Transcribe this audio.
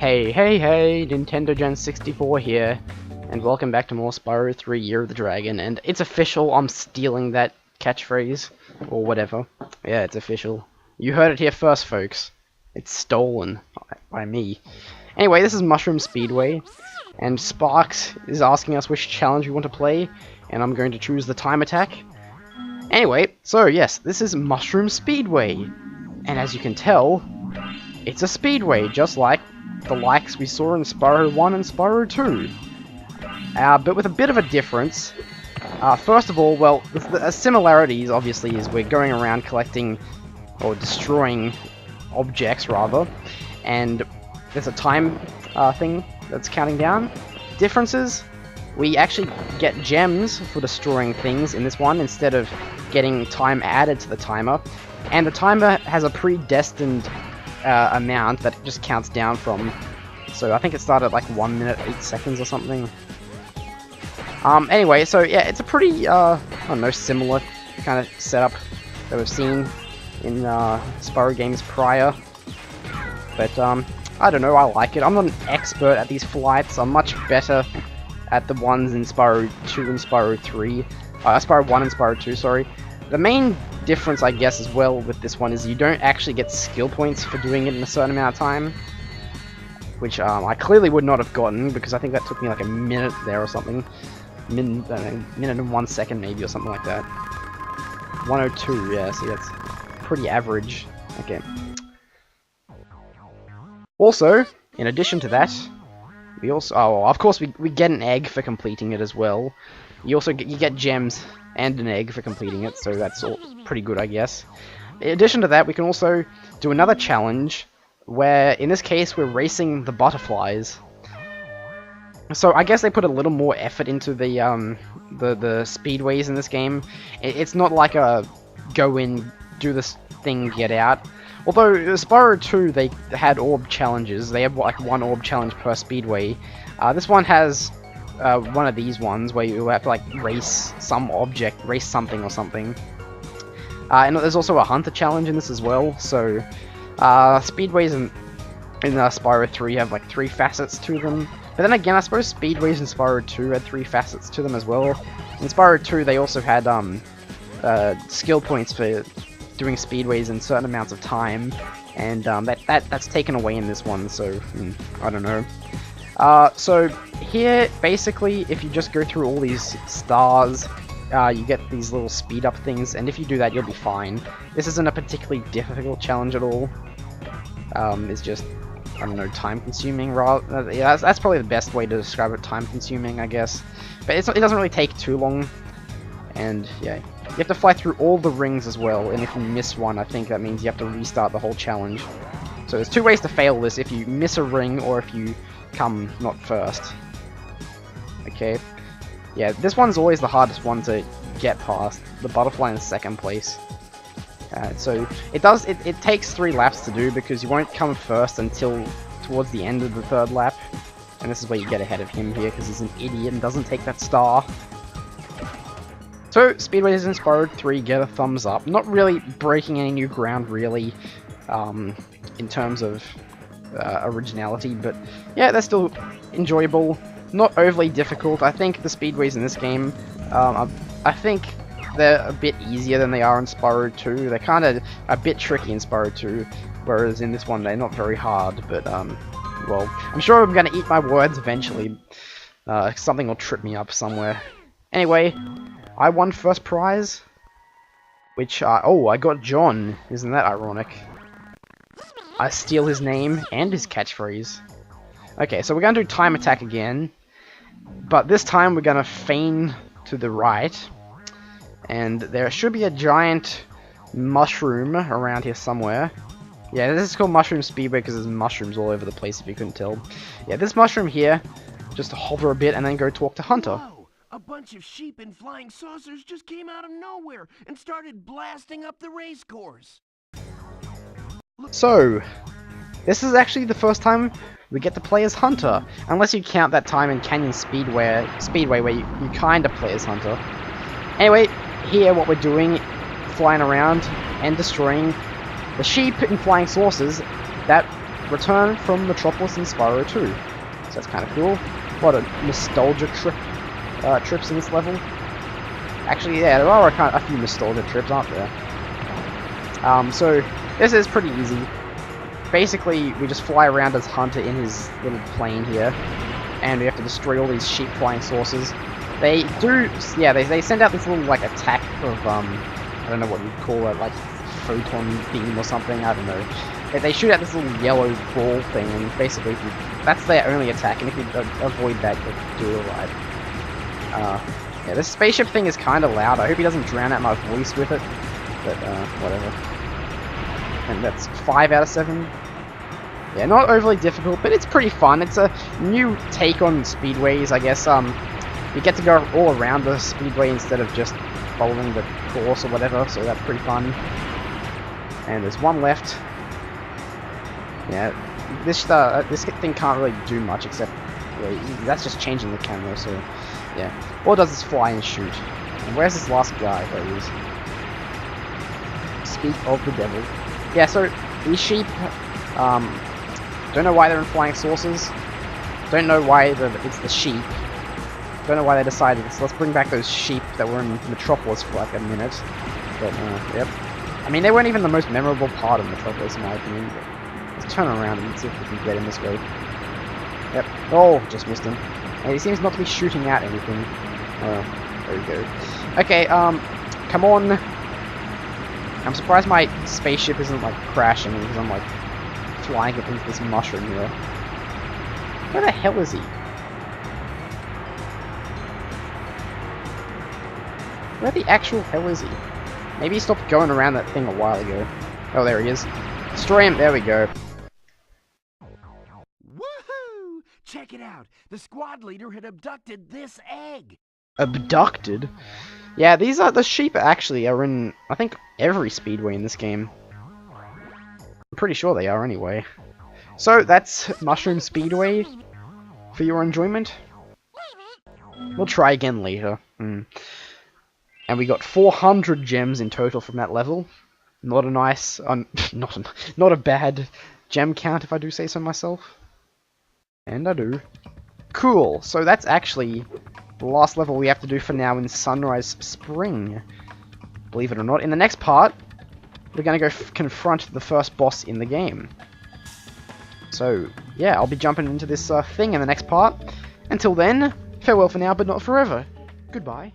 Hey, hey, hey, Nintendo Gen 64 here, and welcome back to more Spyro 3 Year of the Dragon, and it's official, I'm stealing that catchphrase, or whatever. Yeah, it's official. You heard it here first, folks. It's stolen by me. Anyway, this is Mushroom Speedway, and Sparks is asking us which challenge we want to play, and I'm going to choose the time attack. Anyway, so yes, this is Mushroom Speedway, and as you can tell, it's a speedway, just like the likes we saw in Spyro 1 and Spyro 2. But with a bit of a difference. First of all, well, the similarities, obviously, is we're going around collecting, or destroying objects, rather, and there's a time thing that's counting down. Differences? We actually get gems for destroying things in this one, instead of getting time added to the timer, and the timer has a predestined amount that it just counts down from. So I think it started at like 1 minute 8 seconds or something. Anyway, so yeah, it's a pretty I don't know, similar kind of setup that we've seen in Spyro games prior. But I don't know, I like it. I'm not an expert at these flights. I'm much better at the ones in Spyro 2 and Spyro 3. Spyro 1 and Spyro 2, sorry. The main difference, I guess, as well with this one is you don't actually get skill points for doing it in a certain amount of time, which I clearly would not have gotten, because I think that took me like a minute there or something. Minute and 1 second maybe, or something like that. 102, yeah, so that's pretty average. Okay. Also, in addition to that, we also, of course we get an egg for completing it as well. You get gems and an egg for completing it, so that's all pretty good, I guess. In addition to that, we can also do another challenge, where in this case we're racing the butterflies. So I guess they put a little more effort into the speedways in this game. It's not like a go in, do this thing, get out. Although Spyro 2, they had orb challenges. They have like one orb challenge per speedway. This one has one of these ones where you have to like race some object, race something or something. And there's also a hunter challenge in this as well. So speedways in Spyro 3 have like 3 facets to them. But then again, I suppose speedways in Spyro 2 had 3 facets to them as well. In Spyro 2, they also had skill points for doing speedways in certain amounts of time, and that's taken away in this one. So I don't know. So here, basically, if you just go through all these stars, you get these little speed up things, and if you do that, you'll be fine. This isn't a particularly difficult challenge at all. It's just, I don't know, time consuming. Yeah, that's probably the best way to describe it, time consuming, I guess. But it doesn't really take too long, and yeah. You have to fly through all the rings as well, and if you miss one, I think that means you have to restart the whole challenge. So there's 2 ways to fail this: if you miss a ring, or if you come not first. Okay. Yeah, this one's always the hardest one to get past. The butterfly in 2nd place. So it takes 3 laps to do, because you won't come first until towards the end of the 3rd lap. And this is where you get ahead of him here, because he's an idiot and doesn't take that star. So, speedways in Spyro 3 get a thumbs up. Not really breaking any new ground, really, in terms of originality, but yeah, they're still enjoyable. Not overly difficult. I think the speedways in this game, I think they're a bit easier than they are in Spyro 2. They're kind of a bit tricky in Spyro 2, whereas in this one they're not very hard, but well, I'm sure I'm going to eat my words eventually. Something will trip me up somewhere. Anyway, I won first prize, which, oh, I got John. Isn't that ironic? I steal his name and his catchphrase. Okay, so we're going to do time attack again, but this time we're going to feign to the right, and there should be a giant mushroom around here somewhere. Yeah, this is called Mushroom Speedway because there's mushrooms all over the place, if you couldn't tell. Yeah, this mushroom here, just hover a bit and then go talk to Hunter. A bunch of sheep in flying saucers just came out of nowhere and started blasting up the race course. So, this is actually the first time we get to play as Hunter, unless you count that time in Canyon Speedway where you kind of play as Hunter. Anyway, here what we're doing, flying around and destroying the sheep in flying saucers that return from Metropolis and Spyro 2. So that's kind of cool. What a nostalgia trips in this level. Actually, yeah, there are a few nostalgia trips, aren't there? So this is pretty easy. Basically, we just fly around as Hunter in his little plane here, and we have to destroy all these sheep flying saucers. They do, yeah, they send out this little, like, attack of, I don't know what you'd call it, like, photon beam or something, I don't know. They shoot out this little yellow ball thing, and basically, that's their only attack, and if you avoid that, you'll do alright. Yeah, this spaceship thing is kind of loud. I hope he doesn't drown out my voice with it, but, whatever. And that's 5 out of 7. Yeah, not overly difficult, but it's pretty fun. It's a new take on speedways, I guess. You get to go all around the speedway instead of just following the course or whatever, so that's pretty fun. And there's one left. Yeah, this thing can't really do much except, yeah, that's just changing the camera, so yeah. All it does is fly and shoot. And where's this last guy? There he is. Speak of the devil. Yeah, so these sheep, don't know why they're in flying saucers. Don't know why it's the sheep. Don't know why they decided this. Let's bring back those sheep that were in Metropolis for like a minute. But, yep. I mean, they weren't even the most memorable part of Metropolis in my opinion. But let's turn around and see if we can get him this way. Yep. Oh, just missed him. And he seems not to be shooting at anything. Oh, there we go. Okay, come on. I'm surprised my spaceship isn't like crashing because I'm like flying it into this mushroom here. Where the hell is he? Where the actual hell is he? Maybe he stopped going around that thing a while ago. Oh, there he is. Destroy him. There we go. Woohoo! Check it out. The squad leader had abducted this egg. Abducted? Yeah, these are the sheep actually are in, I think, every speedway in this game. I'm pretty sure they are anyway. So that's Mushroom Speedway for your enjoyment. We'll try again later. And we got 400 gems in total from that level. Not a nice, not a bad gem count if I do say so myself. And I do. Cool. So that's actually the last level we have to do for now in Sunrise Spring. Believe it or not. In the next part, we're going to go confront the first boss in the game. So, yeah, I'll be jumping into this thing in the next part. Until then, farewell for now, but not forever. Goodbye.